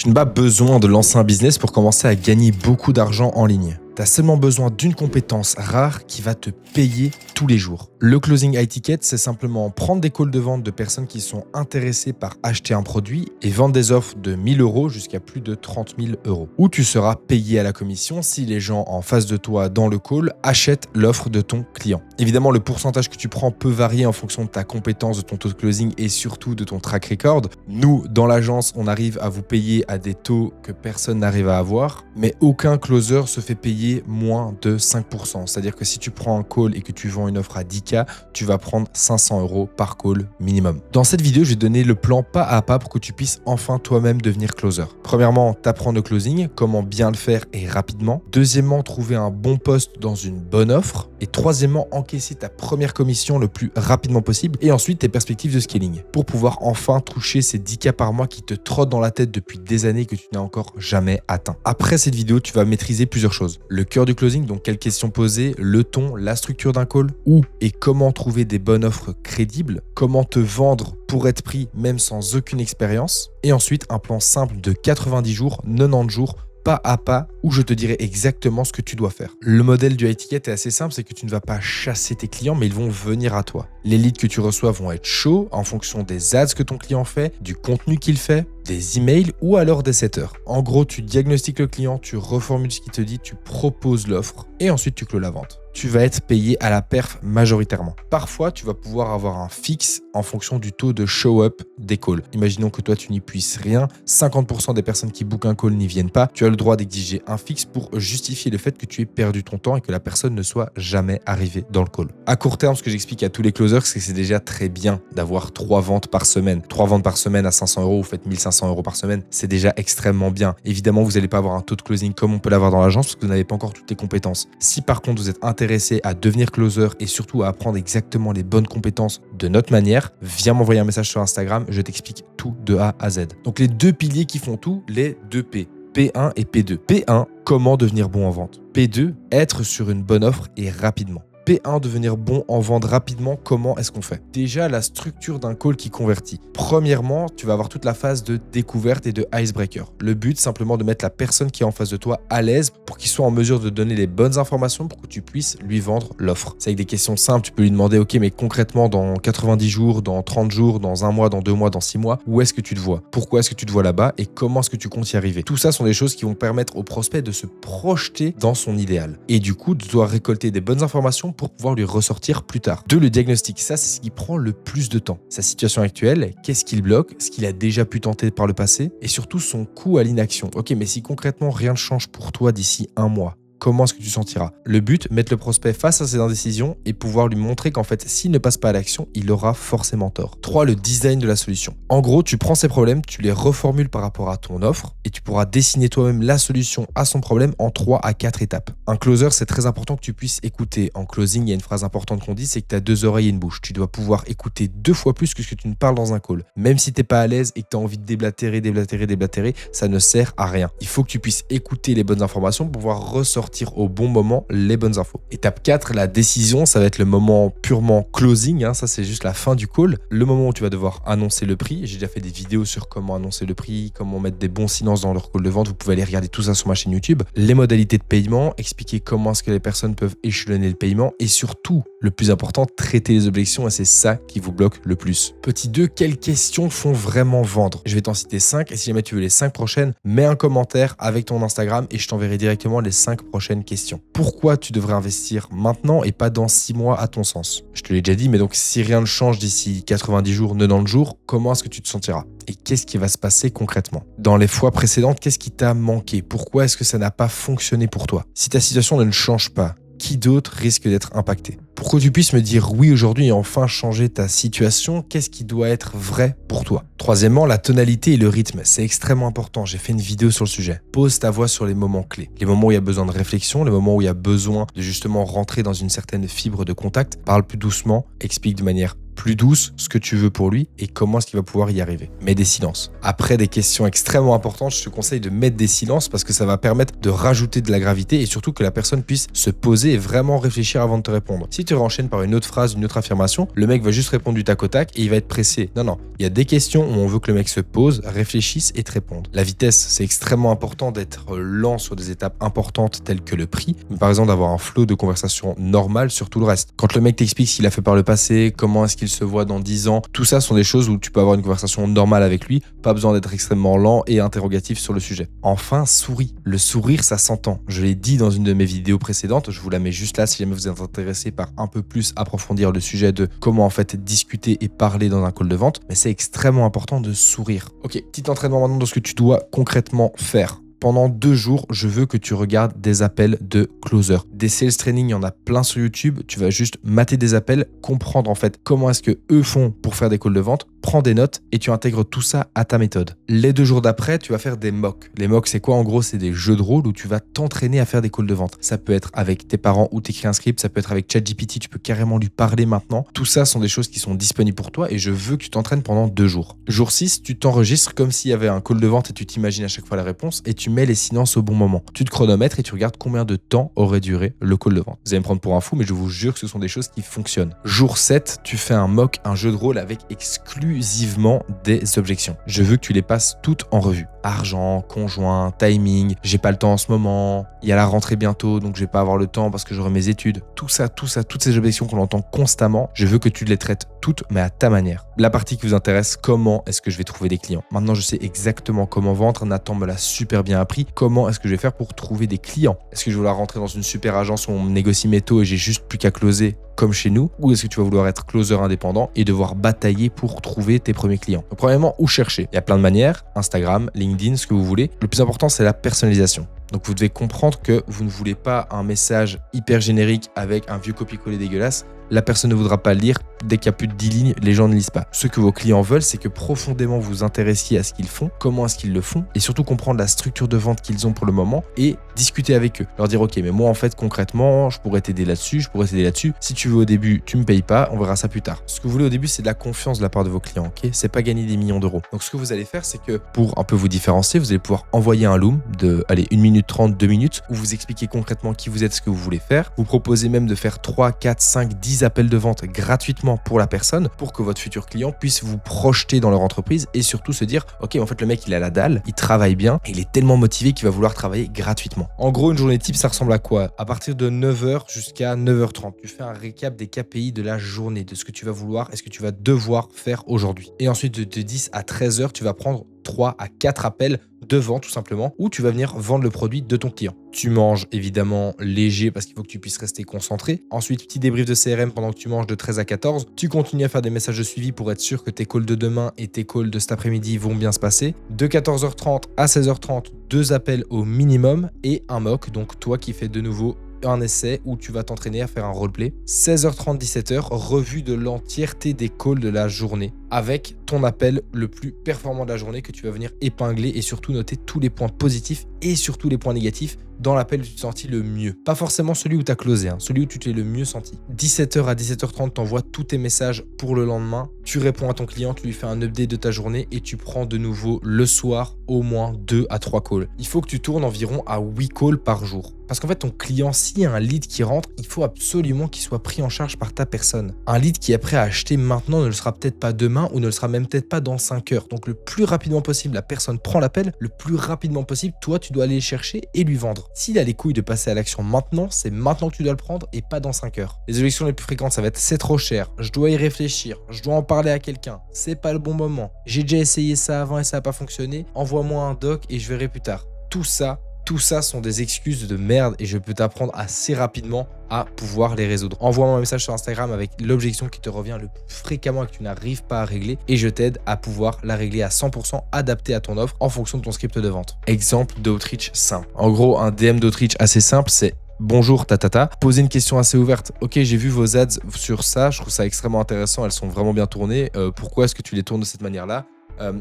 Tu n'as pas besoin de lancer un business pour commencer à gagner beaucoup d'argent en ligne. Tu as seulement besoin d'une compétence rare qui va te payer tous les jours. Le closing high ticket, c'est simplement prendre des calls de vente de personnes qui sont intéressées par acheter un produit et vendre des offres de 1 000 € jusqu'à plus de 30 000 €. Où tu seras payé à la commission si les gens en face de toi dans le call achètent l'offre de ton client. Évidemment, le pourcentage que tu prends peut varier en fonction de ta compétence, de ton taux de closing et surtout de ton track record. Nous, dans l'agence, on arrive à vous payer à des taux que personne n'arrive à avoir, mais aucun closer se fait payer moins de 5%. C'est-à-dire que si tu prends un call et que tu vends une offre à 10K, tu vas prendre 500 € par call minimum. Dans cette vidéo, je vais donner le plan pas à pas pour que tu puisses enfin toi-même devenir closer. Premièrement, t'apprendre le closing, comment bien le faire et rapidement. Deuxièmement, trouver un bon poste dans une bonne offre. Et troisièmement, encaisser ta première commission le plus rapidement possible. Et ensuite, tes perspectives de scaling pour pouvoir enfin toucher ces 10K par mois qui te trottent dans la tête depuis des années que tu n'as encore jamais atteint. Après cette vidéo, tu vas maîtriser plusieurs choses. Le cœur du closing, donc quelles questions poser, le ton, la structure d'un call, où et comment trouver des bonnes offres crédibles, comment te vendre pour être pris même sans aucune expérience, et ensuite un plan simple de 90 jours, 90 jours, pas à pas, où je te dirai exactement ce que tu dois faire. Le modèle du high ticket est assez simple, c'est que tu ne vas pas chasser tes clients, mais ils vont venir à toi. Les leads que tu reçois vont être chauds en fonction des ads que ton client fait, du contenu qu'il fait, des emails ou alors des setters. En gros, tu diagnostiques le client, tu reformules ce qu'il te dit, tu proposes l'offre et ensuite tu clôt la vente. Tu vas être payé à la perf majoritairement. Parfois, tu vas pouvoir avoir un fixe en fonction du taux de show-up des calls. Imaginons que toi, tu n'y puisses rien. 50% des personnes qui bookent un call n'y viennent pas. Tu as le droit d'exiger un fixe pour justifier le fait que tu aies perdu ton temps et que la personne ne soit jamais arrivée dans le call. À court terme, ce que j'explique à tous les closers, c'est que c'est déjà très bien d'avoir 3 ventes par semaine. 3 ventes par semaine à 500 €, vous faites 1 500 € par semaine. C'est déjà extrêmement bien. Évidemment, vous n'allez pas avoir un taux de closing comme on peut l'avoir dans l'agence parce que vous n'avez pas encore toutes les compétences. Si par contre, vous êtes intéressé à devenir closer et surtout à apprendre exactement les bonnes compétences de notre manière, viens m'envoyer un message sur Instagram, je t'explique tout de A à Z. Donc les 2 piliers qui font tout, les 2 P. P1 et P2. P1, comment devenir bon en vente. P2, être sur une bonne offre et rapidement. P1, devenir bon en vente rapidement, comment est-ce qu'on fait? Déjà, la structure d'un call qui convertit. Premièrement, tu vas avoir toute la phase de découverte et de icebreaker. Le but, simplement de mettre la personne qui est en face de toi à l'aise pour qu'il soit en mesure de donner les bonnes informations pour que tu puisses lui vendre l'offre. C'est avec des questions simples, tu peux lui demander, ok, mais concrètement, dans 90 jours, dans 30 jours, dans 1 mois, dans 2 mois, dans 6 mois, où est-ce que tu te vois? Pourquoi est-ce que tu te vois là-bas? Et comment est-ce que tu comptes y arriver? Tout ça sont des choses qui vont permettre au prospect de se projeter dans son idéal. Et du coup, tu dois récolter des bonnes informations pour pouvoir lui ressortir plus tard. 2, le diagnostic. Ça, c'est ce qui prend le plus de temps. Sa situation actuelle, qu'est-ce qu'il bloque, ce qu'il a déjà pu tenter par le passé, et surtout son coût à l'inaction. Ok, mais si concrètement rien ne change pour toi d'ici 1 mois, comment est-ce que tu sentiras? Le but, mettre le prospect face à ses indécisions et pouvoir lui montrer qu'en fait, s'il ne passe pas à l'action, il aura forcément tort. 3, le design de la solution. En gros, tu prends ses problèmes, tu les reformules par rapport à ton offre et tu pourras dessiner toi-même la solution à son problème en 3 à 4 étapes. Un closer, c'est très important que tu puisses écouter. En closing, il y a une phrase importante qu'on dit, c'est que tu as 2 oreilles et une bouche. Tu dois pouvoir écouter 2 fois plus que ce que tu ne parles dans un call. Même si tu n'es pas à l'aise et que tu as envie de déblatérer, ça ne sert à rien. Il faut que tu puisses écouter les bonnes informations pour pouvoir ressortir au bon moment les bonnes infos. Étape 4, la décision, ça va être le moment purement closing, ça c'est juste la fin du call, le moment où tu vas devoir annoncer le prix. J'ai déjà fait des vidéos sur comment annoncer le prix, comment mettre des bons silences dans leur call de vente, vous pouvez aller regarder tout ça sur ma chaîne YouTube. Les modalités de paiement, expliquer comment est-ce que les personnes peuvent échelonner le paiement et surtout, le plus important, traiter les objections et c'est ça qui vous bloque le plus. Petit 2, quelles questions font vraiment vendre? Je vais t'en citer 5 et si jamais tu veux les 5 prochaines, mets un commentaire avec ton Instagram et je t'enverrai directement les 5 prochaines questions. Pourquoi tu devrais investir maintenant et pas dans 6 mois à ton sens? Je te l'ai déjà dit, mais donc si rien ne change d'ici 90 jours, 90 jours, comment est-ce que tu te sentiras? Et qu'est-ce qui va se passer concrètement? Dans les fois précédentes, qu'est-ce qui t'a manqué? Pourquoi est-ce que ça n'a pas fonctionné pour toi? Si ta situation ne change pas, qui d'autre risque d'être impacté? Pour que tu puisses me dire oui aujourd'hui et enfin changer ta situation, qu'est-ce qui doit être vrai pour toi? Troisièmement, la tonalité et le rythme, c'est extrêmement important. J'ai fait une vidéo sur le sujet. Pose ta voix sur les moments clés. Les moments où il y a besoin de réflexion, les moments où il y a besoin de justement rentrer dans une certaine fibre de contact. Parle plus doucement, explique de manière plus douce, ce que tu veux pour lui et comment est-ce qu'il va pouvoir y arriver. Mets des silences. Après des questions extrêmement importantes, je te conseille de mettre des silences parce que ça va permettre de rajouter de la gravité et surtout que la personne puisse se poser et vraiment réfléchir avant de te répondre. Si tu renchaînes par une autre phrase, une autre affirmation, le mec va juste répondre du tac au tac et il va être pressé. Non, il y a des questions où on veut que le mec se pose, réfléchisse et te réponde. La vitesse, c'est extrêmement important d'être lent sur des étapes importantes telles que le prix, mais par exemple d'avoir un flow de conversation normal sur tout le reste. Quand le mec t'explique ce qu'il a fait par le passé, comment est-ce qu'il se voit dans 10 ans, tout ça sont des choses où tu peux avoir une conversation normale avec lui, pas besoin d'être extrêmement lent et interrogatif sur le sujet. Enfin, souris. Le sourire, ça s'entend. Je l'ai dit dans une de mes vidéos précédentes, je vous la mets juste là si jamais vous êtes intéressé par un peu plus approfondir le sujet de comment en fait discuter et parler dans un call de vente, mais c'est extrêmement important de sourire. Ok, petit entraînement maintenant de ce que tu dois concrètement faire. Pendant 2 jours, je veux que tu regardes des appels de closer. Des sales training, il y en a plein sur YouTube. Tu vas juste mater des appels, comprendre en fait comment est-ce que eux font pour faire des calls de vente, prends des notes et tu intègres tout ça à ta méthode. Les 2 jours d'après, tu vas faire des mocks. Les mocks, c'est quoi? En gros, c'est des jeux de rôle où tu vas t'entraîner à faire des calls de vente. Ça peut être avec tes parents où tu écris un script, ça peut être avec ChatGPT, tu peux carrément lui parler maintenant. Tout ça sont des choses qui sont disponibles pour toi et je veux que tu t'entraînes pendant 2 jours. Jour 6, tu t'enregistres comme s'il y avait un call de vente et tu t'imagines à chaque fois la réponse et tu mets les silences au bon moment. Tu te chronomètres et tu regardes combien de temps aurait duré le call de vente. Vous allez me prendre pour un fou, mais je vous jure que ce sont des choses qui fonctionnent. Jour 7, tu fais un mock, un jeu de rôle avec exclusivement des objections. Je veux que tu les passes toutes en revue. Argent, conjoint, timing, j'ai pas le temps en ce moment, il y a la rentrée bientôt, donc je vais pas avoir le temps parce que j'aurai mes études. Tout ça, toutes ces objections qu'on entend constamment, je veux que tu les traites toutes, mais à ta manière. La partie qui vous intéresse, comment est-ce que je vais trouver des clients? Maintenant, je sais exactement comment vendre. Nathan me l'a super bien appris. Comment est-ce que je vais faire pour trouver des clients? Est-ce que je vais vouloir rentrer dans une super agence où on négocie mes taux et j'ai juste plus qu'à closer comme chez nous? Ou est-ce que tu vas vouloir être closer indépendant et devoir batailler pour trouver tes premiers clients? Donc, premièrement, où chercher? Il y a plein de manières, Instagram, LinkedIn, ce que vous voulez. Le plus important, c'est la personnalisation. Donc, vous devez comprendre que vous ne voulez pas un message hyper générique avec un vieux copier-coller dégueulasse. La personne ne voudra pas le lire. Dès qu'il y a plus de 10 lignes, les gens ne lisent pas. Ce que vos clients veulent, c'est que profondément vous intéressiez à ce qu'ils font, comment est-ce qu'ils le font, et surtout comprendre la structure de vente qu'ils ont pour le moment et discuter avec eux. Leur dire, ok, mais moi en fait concrètement, je pourrais t'aider là-dessus, je pourrais t'aider là-dessus. Si tu veux au début, tu me payes pas, on verra ça plus tard. Ce que vous voulez au début, c'est de la confiance de la part de vos clients, ok? C'est pas gagner des millions d'euros. Donc ce que vous allez faire, c'est que pour un peu vous différencier, vous allez pouvoir envoyer un loom de, 1 minute 30, 2 minutes, où vous expliquez concrètement qui vous êtes, ce que vous voulez faire. Vous proposez même de faire 3, 4, 5, 10 appels de vente gratuitement pour la personne, pour que votre futur client puisse vous projeter dans leur entreprise et surtout se dire, ok, en fait le mec il a la dalle, il travaille bien et il est tellement motivé qu'il va vouloir travailler gratuitement. En gros, une journée type, ça ressemble à quoi? À partir de 9h jusqu'à 9h30, tu fais un récap des KPI de la journée, de ce que tu vas vouloir et ce que tu vas devoir faire aujourd'hui. Et ensuite, de 10 à 13h, tu vas prendre 3 à 4 appels de vente tout simplement, où tu vas venir vendre le produit de ton client. Tu manges évidemment léger parce qu'il faut que tu puisses rester concentré. Ensuite, petit débrief de CRM pendant que tu manges de 13 à 14. Tu continues à faire des messages de suivi pour être sûr que tes calls de demain et tes calls de cet après-midi vont bien se passer. De 14h30 à 16h30, 2 appels au minimum et un mock, donc toi qui fais de nouveau un essai où tu vas t'entraîner à faire un roleplay. 16h30, 17h, revue de l'entièreté des calls de la journée avec ton appel le plus performant de la journée que tu vas venir épingler et surtout noter tous les points positifs et surtout les points négatifs dans l'appel où tu te sentis le mieux. Pas forcément celui où tu as closé, celui où tu t'es le mieux senti. 17h à 17h30, tu envoies tous tes messages pour le lendemain. Tu réponds à ton client, tu lui fais un update de ta journée et tu prends de nouveau le soir au moins 2 à 3 calls. Il faut que tu tournes environ à 8 calls par jour. Parce qu'en fait, ton client, s'il y a un lead qui rentre, il faut absolument qu'il soit pris en charge par ta personne. Un lead qui est prêt à acheter maintenant ne le sera peut-être pas demain ou ne le sera même peut-être pas dans 5 heures. Donc le plus rapidement possible, la personne prend l'appel, le plus rapidement possible, toi, tu dois aller le chercher et lui vendre. S'il a les couilles de passer à l'action maintenant, c'est maintenant que tu dois le prendre et pas dans 5 heures. Les objections les plus fréquentes, ça va être c'est trop cher, je dois y réfléchir, je dois en parler à quelqu'un, c'est pas le bon moment, j'ai déjà essayé ça avant et ça n'a pas fonctionné, envoie-moi un doc et je verrai plus tard. Tout ça sont des excuses de merde et je peux t'apprendre assez rapidement à pouvoir les résoudre. Envoie-moi un message sur Instagram avec l'objection qui te revient le plus fréquemment et que tu n'arrives pas à régler et je t'aide à pouvoir la régler à 100% adapté à ton offre en fonction de ton script de vente. Exemple d'outreach simple. En gros, un DM d'outreach assez simple, c'est bonjour tatata, poser une question assez ouverte. Ok, j'ai vu vos ads sur ça, je trouve ça extrêmement intéressant, elles sont vraiment bien tournées. Pourquoi est-ce que tu les tournes de cette manière-là?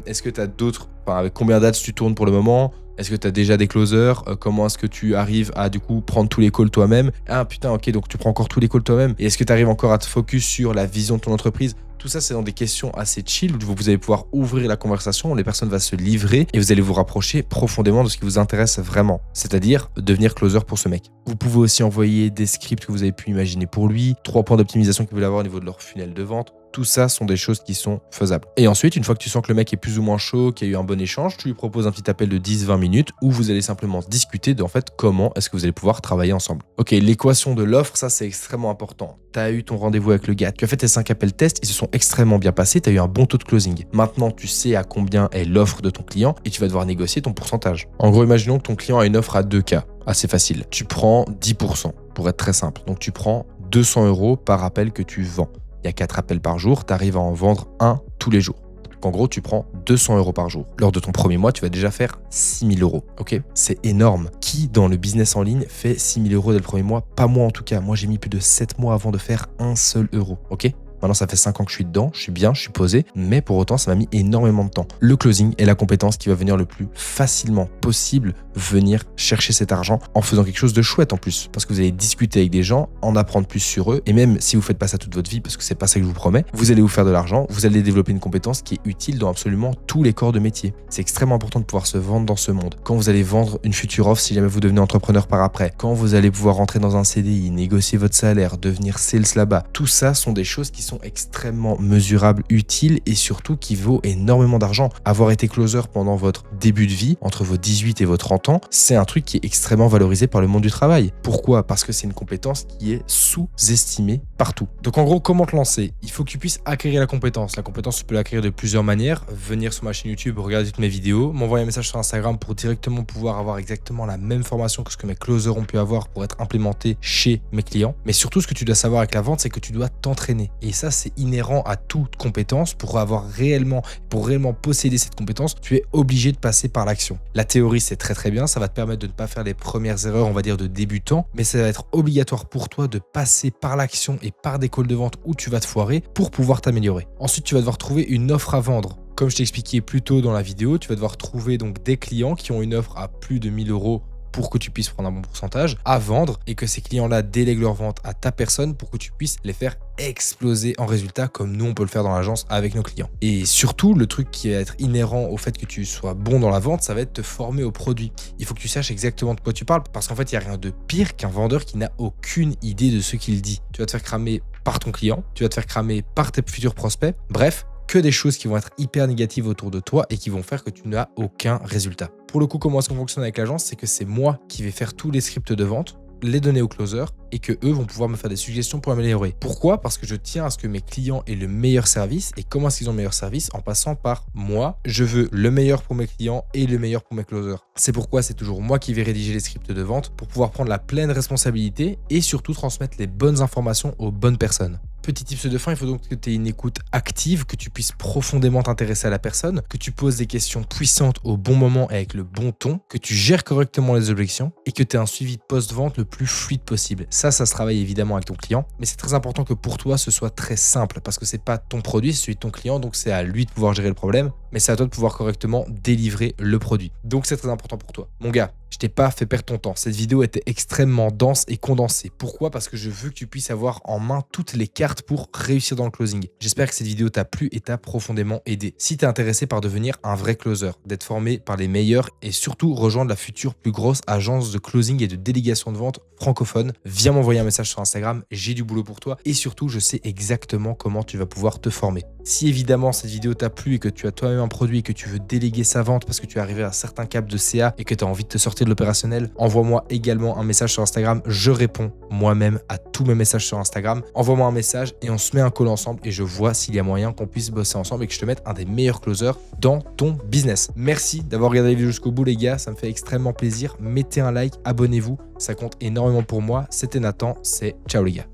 Est-ce que tu as d'autres, avec combien d'ads tu tournes pour le moment? Est-ce que tu as déjà des closers? Comment est-ce que tu arrives à du coup prendre tous les calls toi-même? Ah putain, ok, donc tu prends encore tous les calls toi-même. Et est-ce que tu arrives encore à te focus sur la vision de ton entreprise? Tout ça, c'est dans des questions assez chill où vous allez pouvoir ouvrir la conversation, où les personnes vont se livrer et vous allez vous rapprocher profondément de ce qui vous intéresse vraiment, c'est-à-dire devenir closer pour ce mec. Vous pouvez aussi envoyer des scripts que vous avez pu imaginer pour lui, 3 points d'optimisation qu'ils veulent avoir au niveau de leur funnel de vente. Tout ça sont des choses qui sont faisables. Et ensuite, une fois que tu sens que le mec est plus ou moins chaud, qu'il y a eu un bon échange, tu lui proposes un petit appel de 10-20 minutes où vous allez simplement discuter de en fait comment est-ce que vous allez pouvoir travailler ensemble. Ok, l'équation de l'offre, ça c'est extrêmement important. Tu as eu ton rendez-vous avec le gars, tu as fait tes 5 appels tests, ils se sont extrêmement bien passés, tu as eu un bon taux de closing. Maintenant, tu sais à combien est l'offre de ton client et tu vas devoir négocier ton pourcentage. En gros, imaginons que ton client a une offre à 2K. Assez facile. Tu prends 10% pour être très simple. Donc tu prends 200 € par appel que tu vends. Il y a 4 appels par jour, tu arrives à en vendre un tous les jours. Donc en gros, tu prends 200 € par jour. Lors de ton premier mois, tu vas déjà faire 6 000 €. Ok, c'est énorme. Qui dans le business en ligne fait 6 000 € dès le premier mois? Pas moi en tout cas. Moi, j'ai mis plus de 7 mois avant de faire un seul euro. Ok. Maintenant, ça fait 5 ans que je suis dedans, je suis bien, je suis posé, mais pour autant, ça m'a mis énormément de temps. Le closing est la compétence qui va venir le plus facilement possible venir chercher cet argent en faisant quelque chose de chouette en plus. Parce que vous allez discuter avec des gens, en apprendre plus sur eux, et même si vous faites pas ça toute votre vie, parce que c'est pas ça que je vous promets, vous allez vous faire de l'argent, vous allez développer une compétence qui est utile dans absolument tous les corps de métier. C'est extrêmement important de pouvoir se vendre dans ce monde. Quand vous allez vendre une future offre, si jamais vous devenez entrepreneur par après, quand vous allez pouvoir rentrer dans un CDI, négocier votre salaire, devenir sales là-bas, tout ça sont des choses qui sont extrêmement mesurables, utiles et surtout qui vaut énormément d'argent. Avoir été closer pendant votre début de vie, entre vos 18 et vos 30 ans, c'est un truc qui est extrêmement valorisé par le monde du travail. Pourquoi? Parce que c'est une compétence qui est sous-estimée partout. Donc en gros, comment te lancer? Il faut que tu puisses acquérir la compétence. La compétence, tu peux l'acquérir de plusieurs manières. Venir sur ma chaîne YouTube, regarder toutes mes vidéos, m'envoyer un message sur Instagram pour directement pouvoir avoir exactement la même formation que ce que mes closers ont pu avoir pour être implémenté chez mes clients. Mais surtout, ce que tu dois savoir avec la vente, c'est que tu dois t'entraîner. Et ça, c'est inhérent à toute compétence. Pour réellement posséder cette compétence, tu es obligé de passer par l'action. La théorie, c'est très bien, ça va te permettre de ne pas faire les premières erreurs, on va dire de débutant, mais ça va être obligatoire pour toi de passer par l'action et par des calls de vente où tu vas te foirer pour pouvoir t'améliorer. Ensuite, tu vas devoir trouver une offre à vendre. Comme je t'ai expliqué plus tôt dans la vidéo, tu vas devoir trouver donc des clients qui ont une offre à plus de 1 000 € pour que tu puisses prendre un bon pourcentage à vendre et que ces clients-là délèguent leur vente à ta personne pour que tu puisses les faire exploser en résultat comme nous on peut le faire dans l'agence avec nos clients. Et surtout, le truc qui va être inhérent au fait que tu sois bon dans la vente, ça va être te former au produit. Il faut que tu saches exactement de quoi tu parles parce qu'en fait, il n'y a rien de pire qu'un vendeur qui n'a aucune idée de ce qu'il dit. Tu vas te faire cramer par ton client, tu vas te faire cramer par tes futurs prospects. Bref, que des choses qui vont être hyper négatives autour de toi et qui vont faire que tu n'as aucun résultat. Pour le coup, comment est-ce qu'on fonctionne avec l'agence? C'est que c'est moi qui vais faire tous les scripts de vente, les donner aux closers et que eux vont pouvoir me faire des suggestions pour améliorer. Pourquoi? Parce que je tiens à ce que mes clients aient le meilleur service. Et comment est-ce qu'ils ont le meilleur service? En passant par moi. Je veux le meilleur pour mes clients et le meilleur pour mes closers. C'est pourquoi c'est toujours moi qui vais rédiger les scripts de vente pour pouvoir prendre la pleine responsabilité et surtout transmettre les bonnes informations aux bonnes personnes. Petit tips de fin, il faut donc que tu aies une écoute active, que tu puisses profondément t'intéresser à la personne, que tu poses des questions puissantes au bon moment et avec le bon ton, que tu gères correctement les objections et que tu aies un suivi de post-vente le plus fluide possible. Ça se travaille évidemment avec ton client, mais c'est très important que pour toi, ce soit très simple parce que c'est pas ton produit, c'est celui de ton client, donc c'est à lui de pouvoir gérer le problème, mais c'est à toi de pouvoir correctement délivrer le produit. Donc c'est très important pour toi. Mon gars, je t'ai pas fait perdre ton temps. Cette vidéo était extrêmement dense et condensée. Pourquoi? Parce que je veux que tu puisses avoir en main toutes les cartes pour réussir dans le closing. J'espère que cette vidéo t'a plu et t'a profondément aidé. Si tu es intéressé par devenir un vrai closer, d'être formé par les meilleurs et surtout rejoindre la future plus grosse agence de closing et de délégation de vente francophone, viens m'envoyer un message sur Instagram, j'ai du boulot pour toi et surtout je sais exactement comment tu vas pouvoir te former. Si évidemment cette vidéo t'a plu et que tu as toi-même un produit et que tu veux déléguer sa vente parce que tu es arrivé à un certain cap de CA et que tu as envie de te sortir de l'opérationnel, envoie-moi également un message sur Instagram. Je réponds moi-même à tous mes messages sur Instagram. Envoie-moi un message et on se met un call ensemble et je vois s'il y a moyen qu'on puisse bosser ensemble et que je te mette un des meilleurs closers dans ton business. Merci d'avoir regardé la vidéo jusqu'au bout les gars, ça me fait extrêmement plaisir. Mettez un like, abonnez-vous, ça compte énormément pour moi. C'était Nathan, c'est ciao les gars.